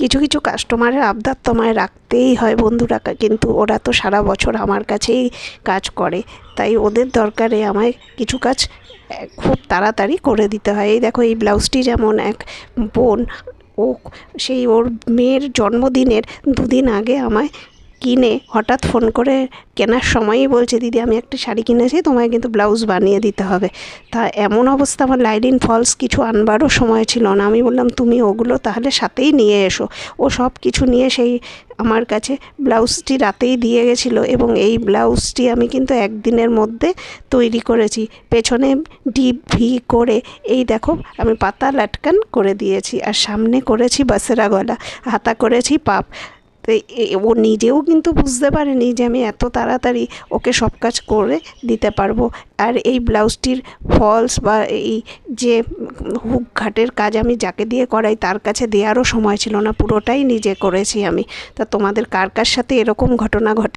কিছু কিছু কাস্টমারের আবদার তোমায় রাখতেই হয় বন্ধুরা, কিন্তু ওরা তো সারা বছর আমার কাছেই কাজ করে, তাই ওদের দরকারে আমায় কিছু কাজ খুব তাড়াতাড়ি করে দিতে হয়। এই দেখো, এই ব্লাউজটি যেমন এক বোন, ও সেই ওর মেয়ের জন্মদিনের দুদিন আগে আমায় কিনে হঠাৎ ফোন করে কেনার সময়ই বলছে, দিদি আমি একটা শাড়ি কিনেছি, তোমায় কিন্তু ব্লাউজ বানিয়ে দিতে হবে। তা এমন অবস্থা, আমার লাইলিন ফলস কিছু আনবারও সময় ছিল না। আমি বললাম তুমি ওগুলো তাহলে সাথেই নিয়ে এসো। ও সব কিছু নিয়ে সেই আমার কাছে ব্লাউজটি রাতেই দিয়ে গেছিলো, এবং এই ব্লাউজটি আমি কিন্তু একদিনের মধ্যে তৈরি করেছি। পেছনে ডিপ ভি করে এই দেখো আমি পাতা লাটকান করে দিয়েছি, আর সামনে করেছি বাসেরা গলা, হাতা করেছি পাপ। তো ও নিজেও কিন্তু বুঝতে পারেনি যে আমি এত তাড়াতাড়ি ওকে সব কাজ করে দিতে পারবো। আর এই ব্লাউজটির ফলস বা এই যে হুক ঘাটের কাজ আমি যাকে দিয়ে করাই তার কাছে দেওয়ারও সময় ছিল না, পুরোটাই নিজে করেছি আমি। তা তোমাদের কার কার সাথে এরকম ঘটনা ঘটে?